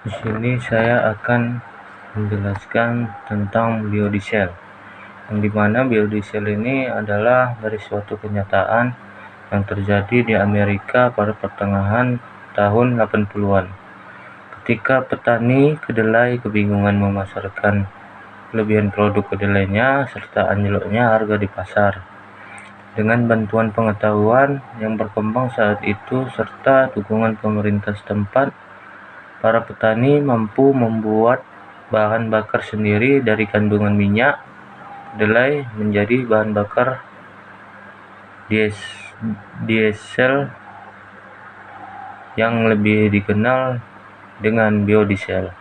Di sini saya akan menjelaskan tentang biodiesel, yang dimana biodiesel ini adalah dari suatu kenyataan yang terjadi di Amerika pada pertengahan tahun 80-an, ketika petani kedelai kebingungan memasarkan kelebihan produk kedelainya serta anjloknya harga di pasar. Dengan bantuan pengetahuan yang berkembang saat itu serta dukungan pemerintah setempat, para petani mampu membuat bahan bakar sendiri dari kandungan minyak kedelai menjadi bahan bakar diesel yang lebih dikenal dengan biodiesel.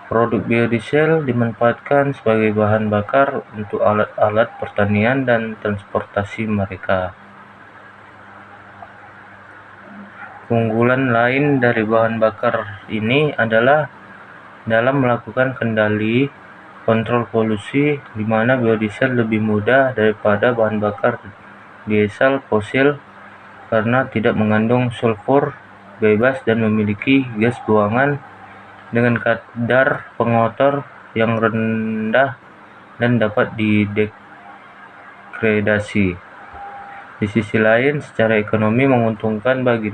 Produk biodiesel dimanfaatkan sebagai bahan bakar untuk alat-alat pertanian dan transportasi mereka. Keunggulan lain dari bahan bakar ini adalah dalam melakukan kendali kontrol polusi, di mana biodiesel lebih mudah daripada bahan bakar diesel fosil karena tidak mengandung sulfur bebas dan memiliki gas buangan dengan kadar pengotor yang rendah dan dapat didegradasi. Di sisi lain, secara ekonomi menguntungkan bagi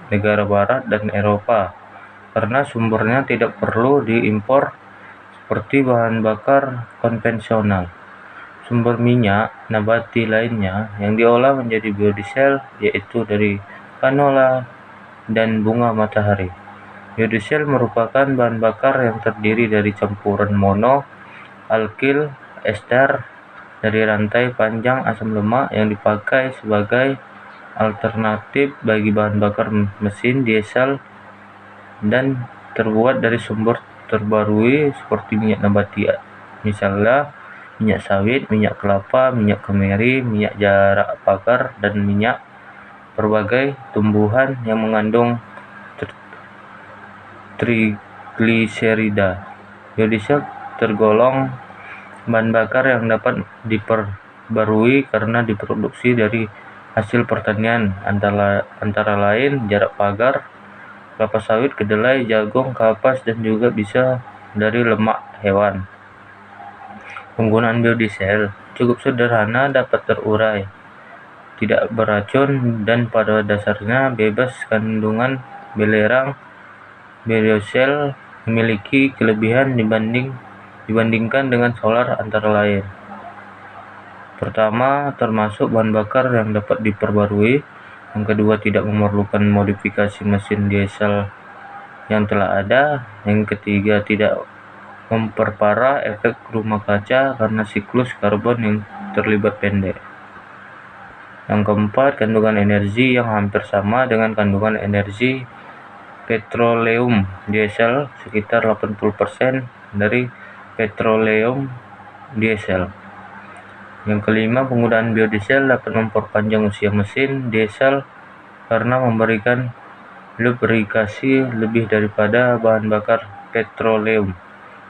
negara barat dan Eropa karena sumbernya tidak perlu diimpor seperti bahan bakar konvensional. Sumber minyak nabati lainnya yang diolah menjadi biodiesel yaitu dari canola dan bunga matahari. Biodiesel merupakan bahan bakar yang terdiri dari campuran mono, alkil, ester dari rantai panjang asam lemak yang dipakai sebagai alternatif bagi bahan bakar mesin diesel dan terbuat dari sumber terbarui seperti minyak nabati, misalnya minyak sawit, minyak kelapa, minyak kemiri, minyak jarak bakar, dan minyak berbagai tumbuhan yang mengandung trigliserida. Biodiesel tergolong bahan bakar yang dapat diperbarui karena diproduksi dari hasil pertanian antara lain jarak pagar, kelapa sawit, kedelai, jagung, kapas, dan juga bisa dari lemak hewan. Penggunaan biodiesel cukup sederhana, dapat terurai, tidak beracun, dan pada dasarnya bebas kandungan belerang. Biodiesel memiliki kelebihan dibandingkan dengan solar antara lain. Pertama, termasuk bahan bakar yang dapat diperbarui. Yang kedua, tidak memerlukan modifikasi mesin diesel yang telah ada. Yang ketiga, tidak memperparah efek rumah kaca karena siklus karbon yang terlibat pendek. Yang keempat, kandungan energi yang hampir sama dengan kandungan energi petroleum diesel, sekitar 80% dari petroleum diesel. Yang kelima, penggunaan biodiesel dapat memperpanjang usia mesin diesel karena memberikan lubrikasi lebih daripada bahan bakar petroleum.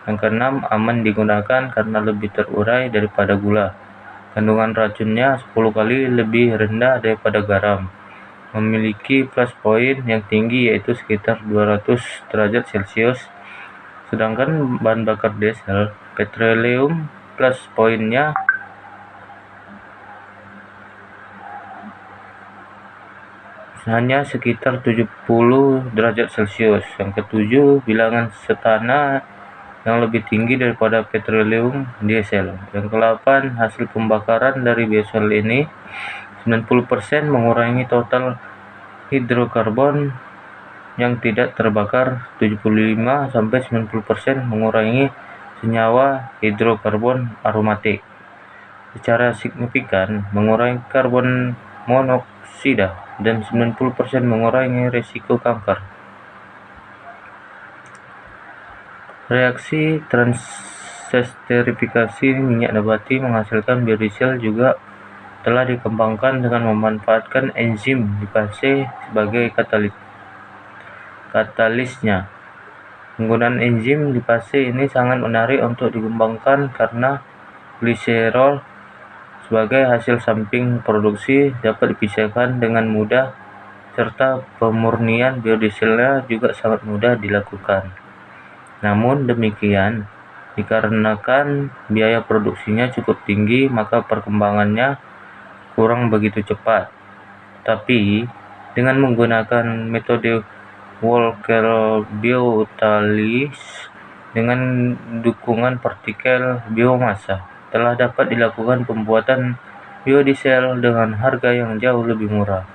Yang keenam, aman digunakan karena lebih terurai daripada gula. Kandungan racunnya 10 kali lebih rendah daripada garam. Memiliki plus point yang tinggi yaitu sekitar 200 derajat Celcius. Sedangkan bahan bakar diesel petroleum plus pointnya hanya sekitar 70 derajat Celcius. Yang ketujuh, bilangan setana yang lebih tinggi daripada petroleum diesel. Yang kedelapan, hasil pembakaran dari biodiesel ini 90% mengurangi total hidrokarbon yang tidak terbakar, 75-90% mengurangi senyawa hidrokarbon aromatik. Secara signifikan mengurangi karbon monoksida dan 90% mengurangi risiko kanker. Reaksi transesterifikasi minyak nabati menghasilkan biodiesel juga telah dikembangkan dengan memanfaatkan enzim lipase sebagai katalisnya. Penggunaan enzim lipase ini sangat menarik untuk dikembangkan karena gliserol sebagai hasil samping produksi dapat dipisahkan dengan mudah serta pemurnian biodieselnya juga sangat mudah dilakukan. Namun demikian, dikarenakan biaya produksinya cukup tinggi, maka perkembangannya kurang begitu cepat. Tapi, dengan menggunakan metode Walker Biotalis dengan dukungan partikel biomasa, telah dapat dilakukan pembuatan biodiesel dengan harga yang jauh lebih murah.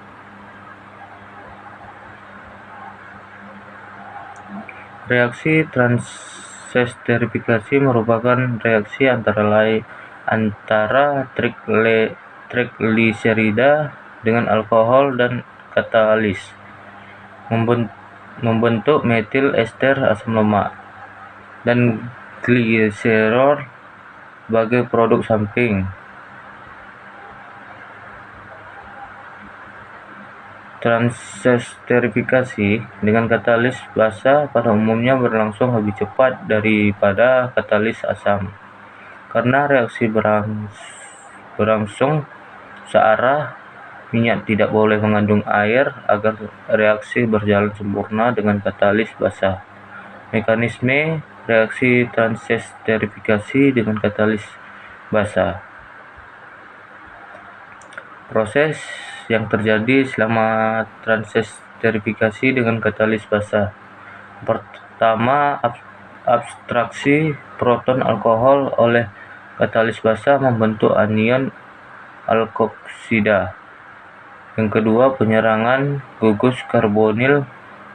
Reaksi transesterifikasi merupakan reaksi antara trigliserida dengan alkohol dan katalis, membentuk metil ester asam lemak dan gliserol sebagai produk samping. Transesterifikasi dengan katalis basa pada umumnya berlangsung lebih cepat daripada katalis asam, karena reaksi berlangsung searah. Minyak tidak boleh mengandung air agar reaksi berjalan sempurna dengan katalis basa. Mekanisme reaksi transesterifikasi dengan katalis basa. Proses yang terjadi selama transesterifikasi dengan katalis basa. Pertama, abstraksi proton alkohol oleh katalis basa membentuk anion alkoksida. Yang kedua, penyerangan gugus karbonil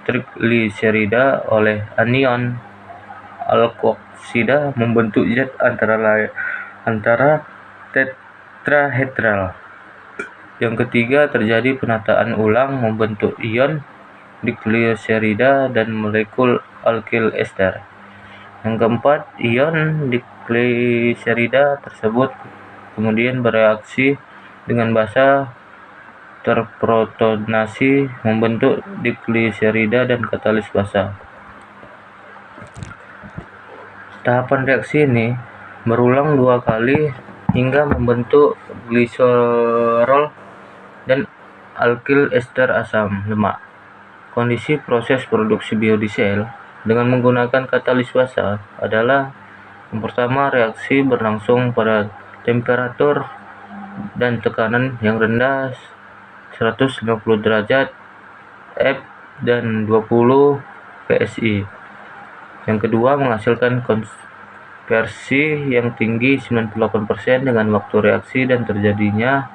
trigliserida oleh anion alkoksida membentuk zat antara tetrahedral. Yang ketiga, terjadi penataan ulang membentuk ion digliserida dan molekul alkil ester. Yang keempat, ion digliserida tersebut kemudian bereaksi dengan basa terprotonasi membentuk digliserida dan katalis basa. Tahapan reaksi ini berulang 2 kali hingga membentuk gliserol dan alkil ester asam lemak. Kondisi proses produksi biodiesel dengan menggunakan katalis basa adalah: yang pertama, reaksi berlangsung pada temperatur dan tekanan yang rendah 150 derajat F dan 20 psi. Yang kedua, menghasilkan konversi yang tinggi 98% dengan waktu reaksi dan terjadinya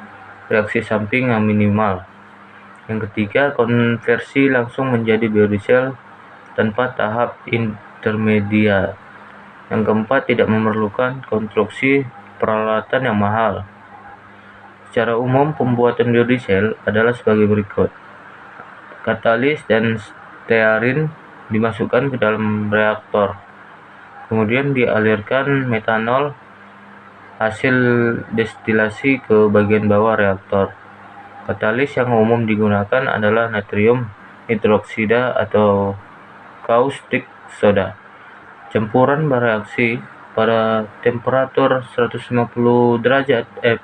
reaksi samping yang minimal. Yang ketiga, konversi langsung menjadi biodiesel tanpa tahap intermediat. Yang keempat, tidak memerlukan konstruksi peralatan yang mahal. Secara umum, pembuatan biodiesel adalah sebagai berikut. Katalis dan stearin dimasukkan ke dalam reaktor. Kemudian dialirkan metanol hasil destilasi ke bagian bawah reaktor. Katalis yang umum digunakan adalah natrium hidroksida atau caustic soda. Campuran bereaksi pada temperatur 150 derajat F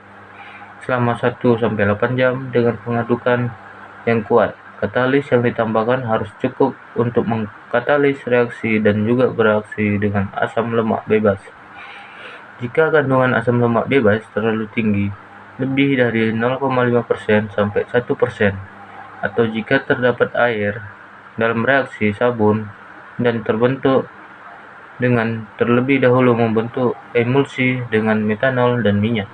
selama 1-8 jam dengan pengadukan yang kuat. Katalis yang ditambahkan harus cukup untuk mengkatalis reaksi dan juga bereaksi dengan asam lemak bebas. Jika kandungan asam lemak bebas terlalu tinggi, lebih dari 0,5% sampai 1%, atau jika terdapat air dalam reaksi sabun dan terbentuk dengan terlebih dahulu membentuk emulsi dengan metanol dan minyak,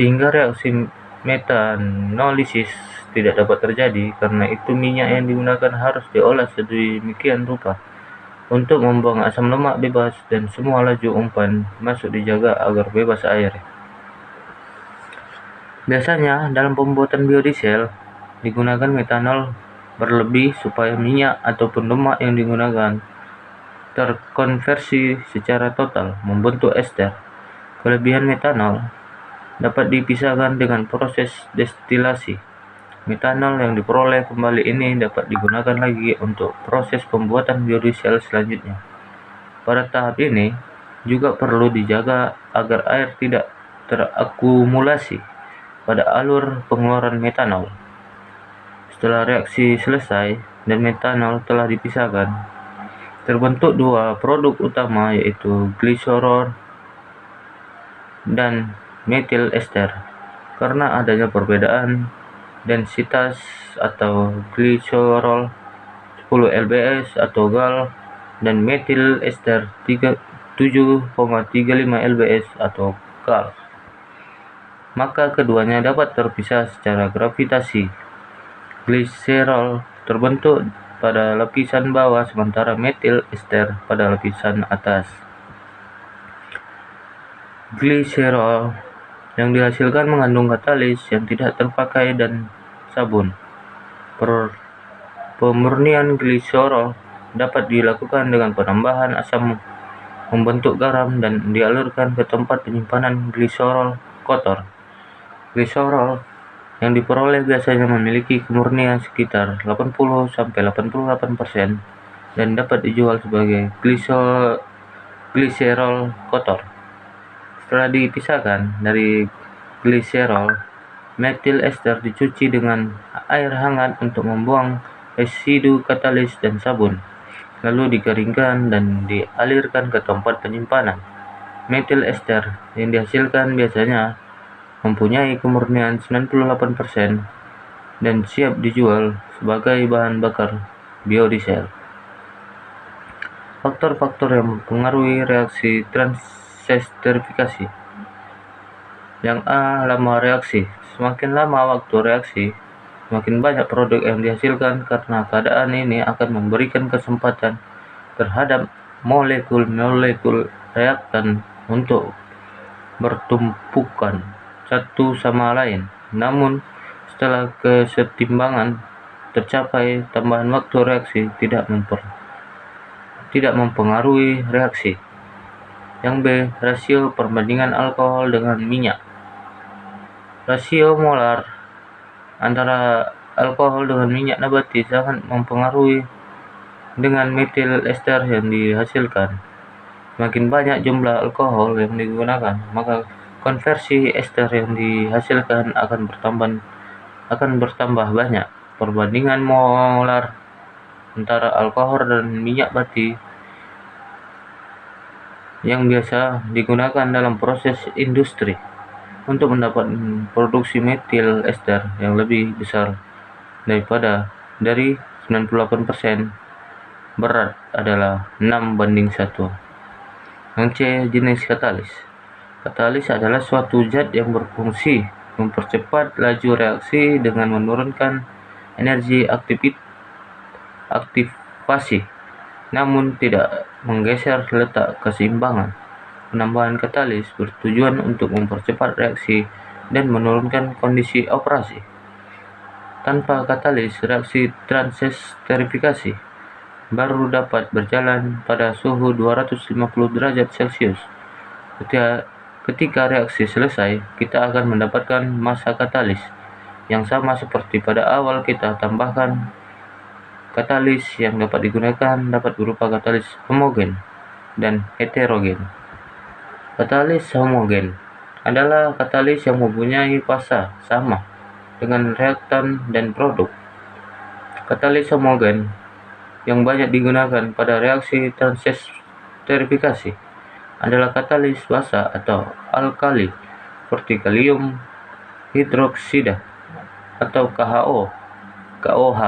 sehingga reaksi metanolisis tidak dapat terjadi. Karena itu minyak yang digunakan harus diolah sedemikian rupa untuk membuang asam lemak bebas dan semua laju umpan masuk dijaga agar bebas air. Biasanya dalam pembuatan biodiesel digunakan metanol berlebih supaya minyak ataupun lemak yang digunakan terkonversi secara total membentuk ester. Kelebihan metanol dapat dipisahkan dengan proses destilasi. Metanol yang diperoleh kembali ini dapat digunakan lagi untuk proses pembuatan biodiesel selanjutnya. Pada tahap ini juga perlu dijaga agar air tidak terakumulasi pada alur pengeluaran metanol. Setelah reaksi selesai dan metanol telah dipisahkan, Terbentuk dua produk utama, yaitu gliserol dan metil ester. Karena adanya perbedaan densitas atau gliserol 10 lbs atau gal dan metil ester 7,35 lbs atau gal, maka keduanya dapat terpisah secara gravitasi. Gliserol terbentuk pada lapisan bawah sementara metil ester pada lapisan atas. Gliserol yang dihasilkan mengandung katalis yang tidak terpakai dan sabun. Pemurnian gliserol dapat dilakukan dengan penambahan asam membentuk garam dan dialirkan ke tempat penyimpanan gliserol kotor. Gliserol yang diperoleh biasanya memiliki kemurnian sekitar 80-88% dan dapat dijual sebagai gliserol kotor. Setelah dipisahkan dari gliserol, metil ester dicuci dengan air hangat untuk membuang residu katalis dan sabun, lalu dikeringkan dan dialirkan ke tempat penyimpanan. Metil ester yang dihasilkan biasanya mempunyai kemurnian 98% dan siap dijual sebagai bahan bakar biodiesel. Faktor-faktor yang mempengaruhi reaksi transesterifikasi. Yang A. Lama reaksi. Semakin lama waktu reaksi, semakin banyak produk yang dihasilkan karena keadaan ini akan memberikan kesempatan terhadap molekul-molekul reaktan untuk bertumpukan satu sama lain. Namun, setelah kesetimbangan tercapai, tambahan waktu reaksi tidak mempengaruhi reaksi. Yang B. Rasio perbandingan alkohol dengan minyak. Rasio molar antara alkohol dengan minyak nabati sangat mempengaruhi dengan metil ester yang dihasilkan. Semakin banyak jumlah alkohol yang digunakan, maka konversi ester yang dihasilkan akan bertambah banyak. Perbandingan molar antara alkohol dan minyak bati yang biasa digunakan dalam proses industri untuk mendapat produksi metil ester yang lebih besar dari 98%, berat adalah 6:1. Yang C. Jenis katalis. Katalis adalah suatu zat yang berfungsi mempercepat laju reaksi dengan menurunkan energi aktivasi, namun tidak menggeser letak keseimbangan. Penambahan katalis bertujuan untuk mempercepat reaksi dan menurunkan kondisi operasi. Tanpa katalis, reaksi transesterifikasi baru dapat berjalan pada suhu 250 derajat Celcius. Ketika reaksi selesai, kita akan mendapatkan massa katalis yang sama seperti pada awal. Kita tambahkan katalis yang dapat digunakan dapat berupa katalis homogen dan heterogen. Katalis homogen adalah katalis yang mempunyai fasa sama dengan reaktan dan produk. Katalis homogen yang banyak digunakan pada reaksi transesterifikasi adalah katalis basa atau alkali seperti kalium hidroksida atau KOH,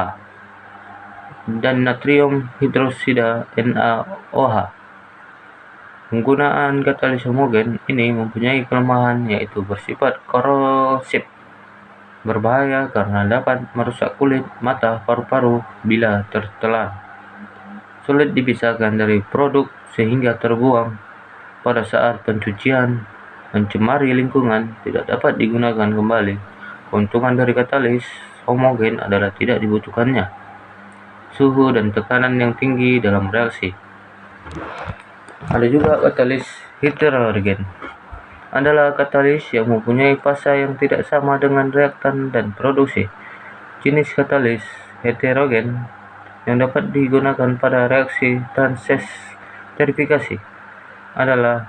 dan natrium hidroksida NaOH. Penggunaan katalis homogen ini mempunyai kelemahan, yaitu bersifat korosif, berbahaya karena dapat merusak kulit, mata, paru-paru bila tertelan, sulit dipisahkan dari produk sehingga terbuang pada saat pencucian, mencemari lingkungan, tidak dapat digunakan kembali. Keuntungan dari katalis homogen adalah tidak dibutuhkannya suhu dan tekanan yang tinggi dalam reaksi. Ada juga katalis heterogen. Adalah katalis yang mempunyai fasa yang tidak sama dengan reaktan dan produksi. Jenis katalis heterogen yang dapat digunakan pada reaksi transesterifikasi adalah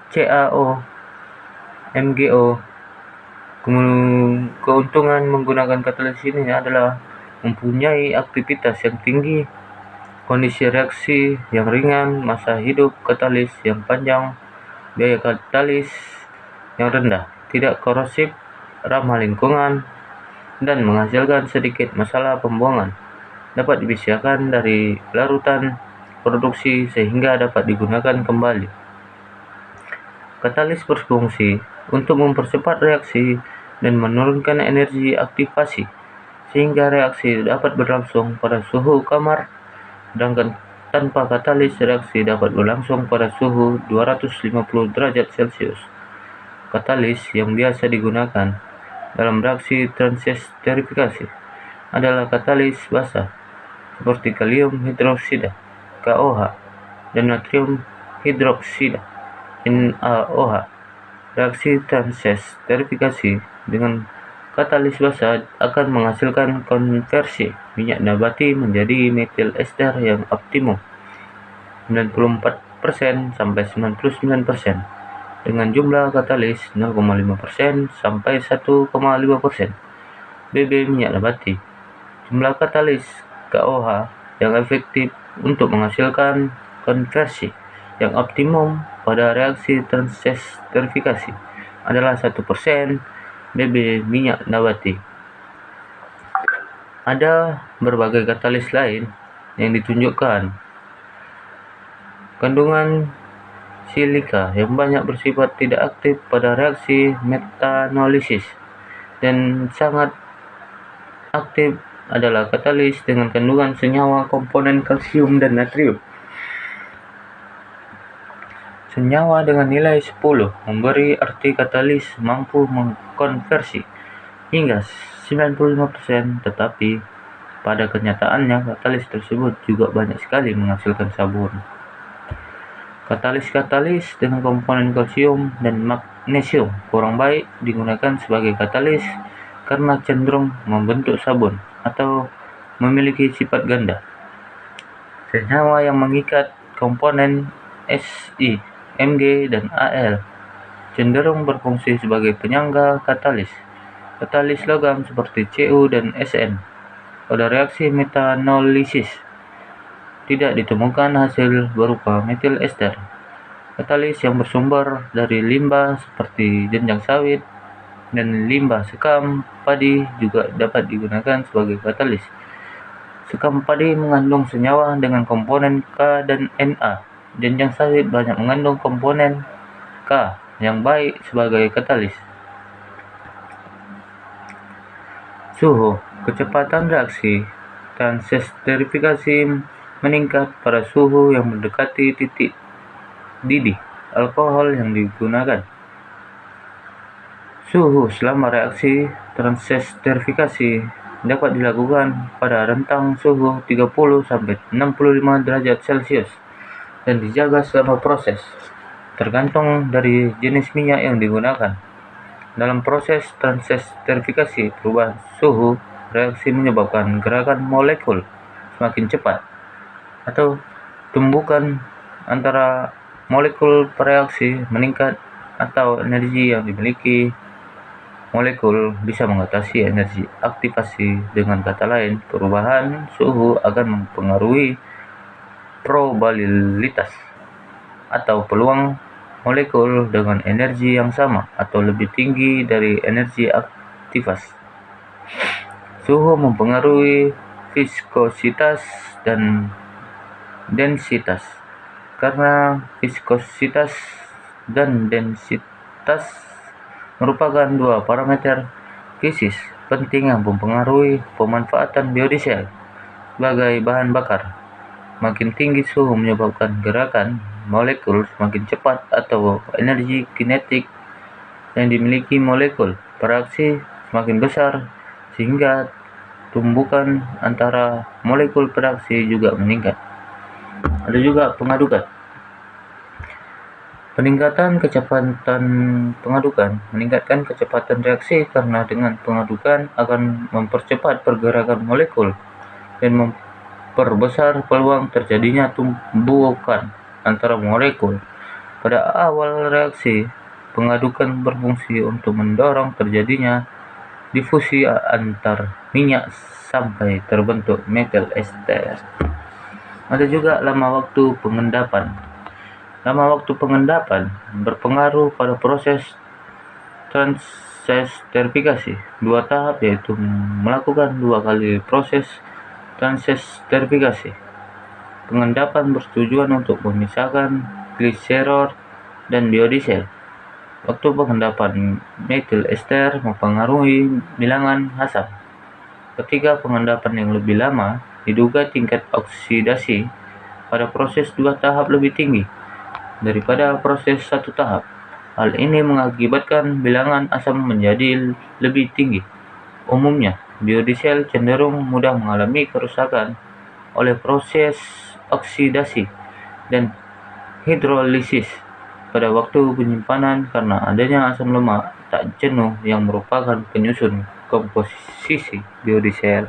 CaO, MgO. Keuntungan menggunakan katalis ini adalah mempunyai aktivitas yang tinggi kondisi reaksi yang ringan, masa hidup katalis yang panjang, biaya katalis yang rendah, tidak korosif, ramah lingkungan, dan menghasilkan sedikit masalah pembuangan. Dapat dipisahkan dari larutan produksi sehingga dapat digunakan kembali. Katalis berfungsi untuk mempercepat reaksi dan menurunkan energi aktivasi, sehingga reaksi dapat berlangsung pada suhu kamar, sedangkan tanpa katalis reaksi dapat berlangsung pada suhu 250 derajat Celcius. Katalis yang biasa digunakan dalam reaksi transesterifikasi adalah katalis basah, seperti kalium hidroksida (KOH) dan natrium hidroksida (NaOH). Reaksi transesterifikasi dengan katalis basah akan menghasilkan konversi minyak nabati menjadi metil ester yang optimum 94% sampai 99% dengan jumlah katalis 0,5% sampai 1,5% BB minyak nabati. Jumlah katalis KOH yang efektif untuk menghasilkan konversi yang optimum pada reaksi transesterifikasi adalah 1% BB minyak nabati. Ada berbagai katalis lain yang ditunjukkan. Kandungan silika yang banyak bersifat tidak aktif pada reaksi metanolisis dan sangat aktif adalah katalis dengan kandungan senyawa komponen kalsium dan natrium. Senyawa dengan nilai 10 memberi arti katalis mampu mengkonversi hingga 95%, tetapi pada kenyataannya katalis tersebut juga banyak sekali menghasilkan sabun. Katalis-katalis dengan komponen kalsium dan magnesium kurang baik digunakan sebagai katalis karena cenderung membentuk sabun atau memiliki sifat ganda. Senyawa yang mengikat komponen Si, Mg, dan Al cenderung berfungsi sebagai penyangga katalis. Katalis logam seperti Cu dan Sn pada reaksi metanolisis tidak ditemukan hasil berupa metil ester. Katalis yang bersumber dari limbah seperti jenjang sawit dan limbah sekam padi juga dapat digunakan sebagai katalis. Sekam padi mengandung senyawa dengan komponen K dan Na. Jenjang sawit banyak mengandung komponen K yang baik sebagai katalis. Suhu, kecepatan reaksi transesterifikasi meningkat pada suhu yang mendekati titik didih alkohol yang digunakan. Suhu selama reaksi transesterifikasi dapat dilakukan pada rentang suhu 30 sampai 65 derajat Celcius dan dijaga selama proses, tergantung dari jenis minyak yang digunakan. Dalam proses transesterifikasi, perubahan suhu reaksi menyebabkan gerakan molekul semakin cepat atau tumbukan antara molekul bereaksi meningkat, atau energi yang dimiliki molekul bisa mengatasi energi aktivasi. Dengan kata lain, perubahan suhu akan mempengaruhi probabilitas atau peluang molekul dengan energi yang sama atau lebih tinggi dari energi aktivasi. Suhu mempengaruhi viskositas dan densitas. Karena viskositas dan densitas merupakan dua parameter fisis penting yang mempengaruhi pemanfaatan biodiesel sebagai bahan bakar. Makin tinggi suhu menyebabkan gerakan molekul semakin cepat atau energi kinetik yang dimiliki molekul bereaksi semakin besar, sehingga tumbukan antara molekul bereaksi juga meningkat. Ada juga pengadukan. Peningkatan kecepatan pengadukan meningkatkan kecepatan reaksi karena dengan pengadukan akan mempercepat pergerakan molekul dan memperbesar peluang terjadinya tumbukan antara molekul. Pada awal reaksi, pengadukan berfungsi untuk mendorong terjadinya difusi antar minyak sampai terbentuk metil ester. Ada juga lama waktu pengendapan. Lama waktu pengendapan berpengaruh pada proses transesterifikasi. Dua tahap, yaitu melakukan 2 kali proses transesterifikasi. Pengendapan bertujuan untuk memisahkan gliserol dan biodiesel. Waktu pengendapan metil ester mempengaruhi bilangan asam. Ketika pengendapan yang lebih lama, diduga tingkat oksidasi pada proses 2 tahap lebih tinggi daripada proses 1 tahap. Hal ini mengakibatkan bilangan asam menjadi lebih tinggi. Umumnya, biodiesel cenderung mudah mengalami kerusakan oleh proses oksidasi dan hidrolisis pada waktu penyimpanan karena adanya asam lemak tak jenuh yang merupakan penyusun komposisi biodiesel.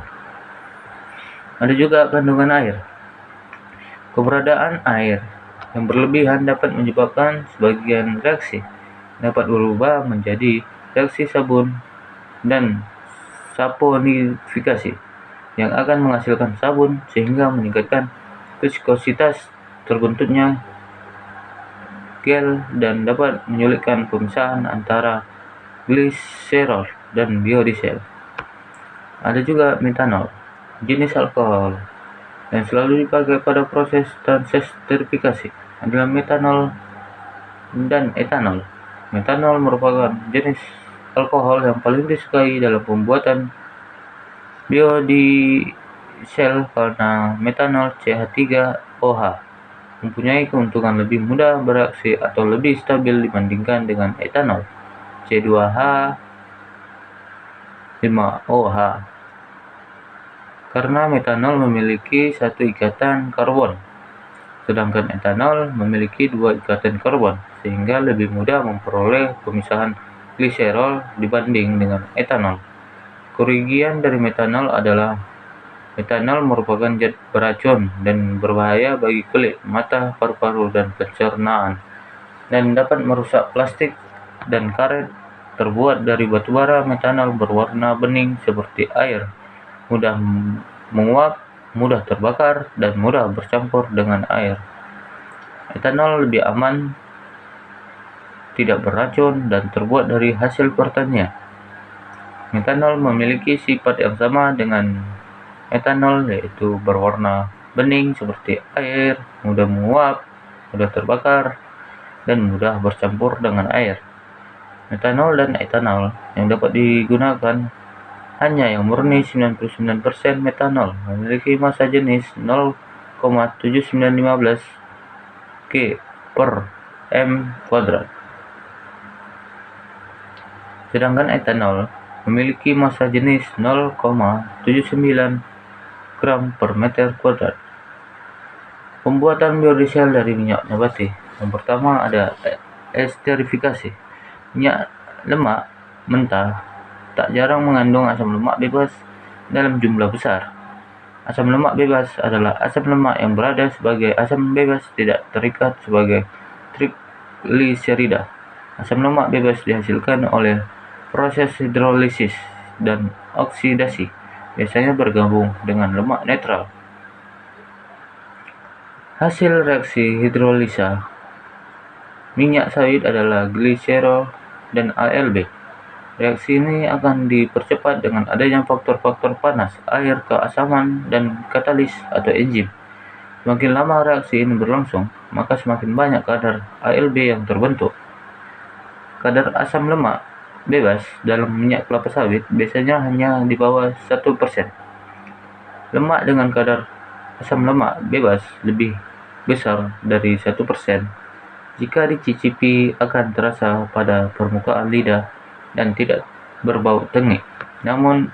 Ada juga kandungan air. Keberadaan air yang berlebihan dapat menyebabkan sebagian reaksi dapat berubah menjadi reaksi sabun dan saponifikasi yang akan menghasilkan sabun sehingga meningkatkan viskositas terbentuknya gel dan dapat menyulitkan pemisahan antara gliserol dan biodiesel. Ada juga metanol, jenis alkohol yang selalu dipakai pada proses transesterifikasi adalah metanol dan etanol. Metanol merupakan jenis alkohol yang paling disukai dalam pembuatan biodiesel karena metanol CH3OH mempunyai keuntungan lebih mudah bereaksi atau lebih stabil dibandingkan dengan etanol C2H5OH. Karena metanol memiliki 1 ikatan karbon, sedangkan etanol memiliki 2 ikatan karbon, sehingga lebih mudah memperoleh pemisahan gliserol dibanding dengan etanol. Kerugian dari metanol adalah metanol merupakan zat beracun dan berbahaya bagi kulit, mata, paru-paru, dan pencernaan, dan dapat merusak plastik dan karet terbuat dari batubara. Metanol berwarna bening seperti air, mudah menguap, mudah terbakar, dan mudah bercampur dengan air. Etanol lebih aman, tidak beracun, dan terbuat dari hasil pertanian. Metanol memiliki sifat yang sama dengan etanol, yaitu berwarna bening seperti air, mudah menguap, mudah terbakar, dan mudah bercampur dengan air. Metanol dan etanol yang dapat digunakan hanya yang murni 99% metanol memiliki massa jenis 0,7915 K per m². Sedangkan etanol memiliki massa jenis 0,79 gram per meter². Pembuatan biodiesel dari minyak nabati. Yang pertama ada esterifikasi. Minyak lemak mentah tak jarang mengandung asam lemak bebas dalam jumlah besar. Asam lemak bebas adalah asam lemak yang berada sebagai asam bebas tidak terikat sebagai trigliserida. Asam lemak bebas dihasilkan oleh proses hidrolisis dan oksidasi, biasanya bergabung dengan lemak netral. Hasil reaksi hidrolisa minyak sawit adalah gliserol dan ALB. Reaksi ini akan dipercepat dengan adanya faktor-faktor panas, air, keasaman, dan katalis atau enzim. Semakin lama reaksi ini berlangsung, maka semakin banyak kadar ALB yang terbentuk. Kadar asam lemak bebas dalam minyak kelapa sawit biasanya hanya di bawah 1%. Lemak dengan kadar asam lemak bebas lebih besar dari 1%, jika dicicipi akan terasa pada permukaan lidah dan tidak berbau tengik, namun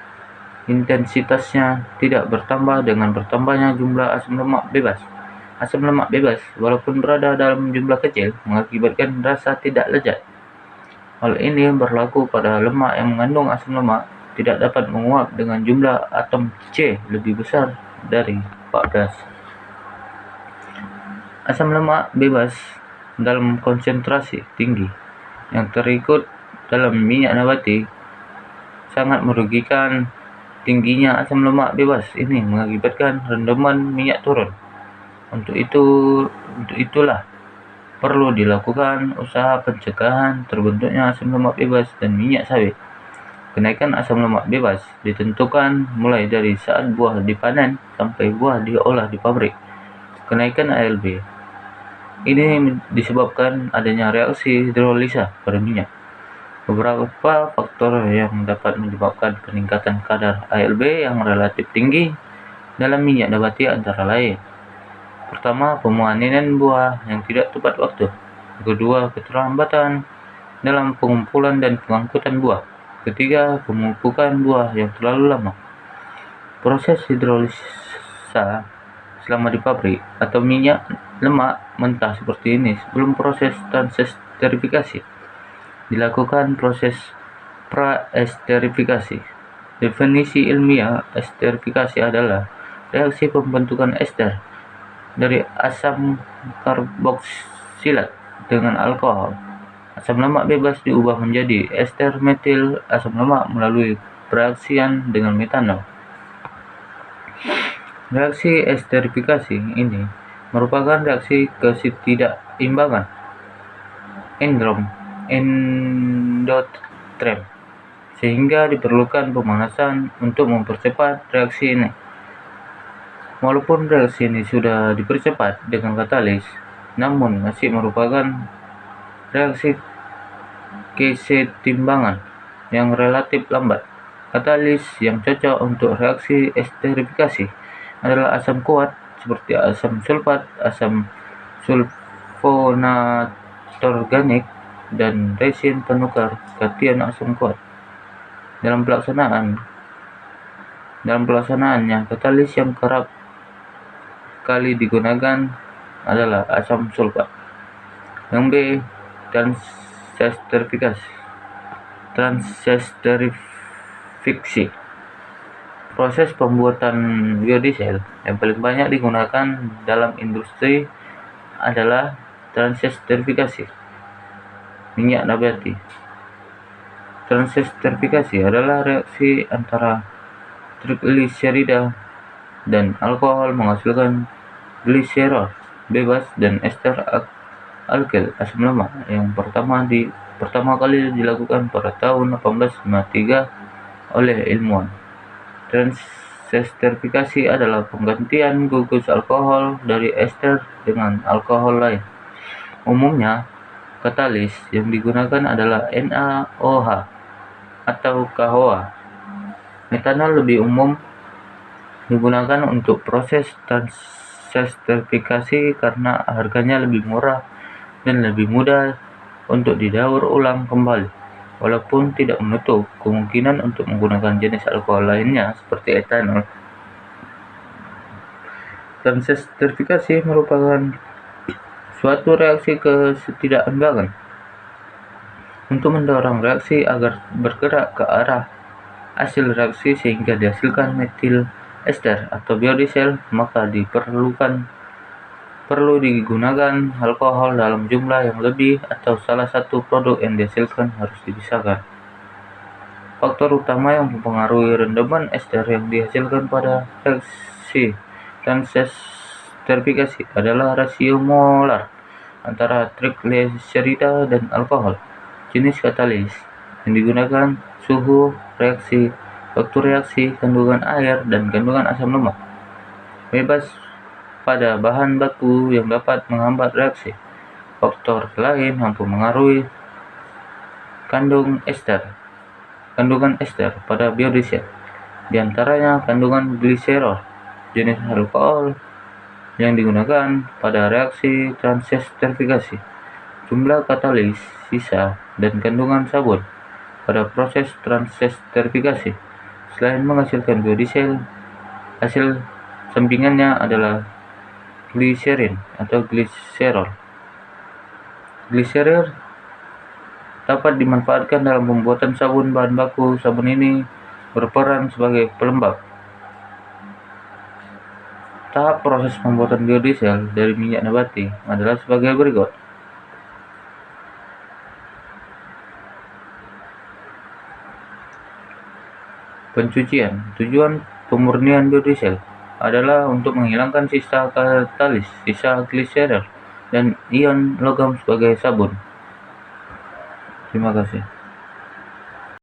intensitasnya tidak bertambah dengan bertambahnya jumlah asam lemak bebas. Asam lemak bebas, walaupun berada dalam jumlah kecil, mengakibatkan rasa tidak lezat. Hal ini berlaku pada lemak yang mengandung asam lemak tidak dapat menguap dengan jumlah atom C lebih besar dari 14. Asam lemak bebas dalam konsentrasi tinggi yang terikut dalam minyak nabati sangat merugikan. Tingginya asam lemak bebas ini mengakibatkan rendaman minyak turun. Untuk itulah perlu dilakukan usaha pencegahan terbentuknya asam lemak bebas dan minyak sawit. Kenaikan asam lemak bebas ditentukan mulai dari saat buah dipanen sampai buah diolah di pabrik. Kenaikan ALB ini disebabkan adanya reaksi hidrolisa pada minyak. Beberapa faktor yang dapat menyebabkan peningkatan kadar ALB yang relatif tinggi dalam minyak nabati antara lain: pertama, pemanenan buah yang tidak tepat waktu. Kedua, keterlambatan dalam pengumpulan dan pengangkutan buah. Ketiga, pemupukan buah yang terlalu lama. Proses hidrolisa selama di pabrik atau minyak lemak mentah seperti ini sebelum proses transesterifikasi. Dilakukan proses praesterifikasi. Definisi ilmiah esterifikasi adalah reaksi pembentukan ester dari asam karboksilat dengan alkohol. Asam lemak bebas diubah menjadi ester metil asam lemak melalui pereaksian dengan metanol. Reaksi esterifikasi ini merupakan reaksi ketidakimbangan endoterm, sehingga diperlukan pemanasan untuk mempercepat reaksi ini. Walaupun reaksi ini sudah dipercepat dengan katalis, namun masih merupakan reaksi kesetimbangan yang relatif lambat. Katalis yang cocok untuk reaksi esterifikasi adalah asam kuat seperti asam sulfat, asam sulfonatorganik, dan resin penukar kation asam kuat. Dalam pelaksanaannya, katalis yang kerap kali digunakan adalah asam sulfat. Yang B, transesterifikasi. Proses pembuatan biodiesel yang paling banyak digunakan dalam industri adalah transesterifikasi minyak nabati. Transesterifikasi adalah reaksi antara trigliserida dan alkohol menghasilkan gliserol bebas dan ester alkyl asam lemak yang pertama kali dilakukan pada tahun 1853 oleh ilmuwan. Transesterifikasi adalah penggantian gugus alkohol dari ester dengan alkohol lain. Umumnya, katalis yang digunakan adalah NaOH atau KOA. Metanol lebih umum digunakan untuk proses transesterifikasi karena harganya lebih murah dan lebih mudah untuk didaur ulang kembali, walaupun tidak menutup kemungkinan untuk menggunakan jenis alkohol lainnya seperti etanol. Transesterifikasi merupakan suatu reaksi ketidakimbangan untuk mendorong reaksi agar bergerak ke arah hasil reaksi sehingga dihasilkan metil ester atau biodiesel, maka perlu digunakan alkohol dalam jumlah yang lebih atau salah satu produk yang dihasilkan harus dipisahkan. Faktor utama yang mempengaruhi rendaman ester yang dihasilkan pada reaksi transesterifikasi adalah rasio molar antara trigliserida dan alkohol. Jenis katalis yang digunakan, suhu reaksi, waktu reaksi, kandungan air, dan kandungan asam lemak bebas pada bahan baku yang dapat menghambat reaksi. Faktor lain yang mempengaruhi kandungan ester pada biodiesel, di antaranya kandungan gliserol, jenis alkohol yang digunakan pada reaksi transesterifikasi, jumlah katalis sisa, dan kandungan sabun pada proses transesterifikasi. Selain menghasilkan biodiesel, hasil sampingannya adalah gliserin atau gliserol. Gliserol dapat dimanfaatkan dalam pembuatan sabun. Bahan baku sabun ini berperan sebagai pelembab. Tahap proses pembuatan biodiesel dari minyak nabati adalah sebagai berikut. Pencucian. Tujuan pemurnian biodiesel adalah untuk menghilangkan sisa katalis, sisa gliserol, dan ion logam sebagai sabun. Terima kasih.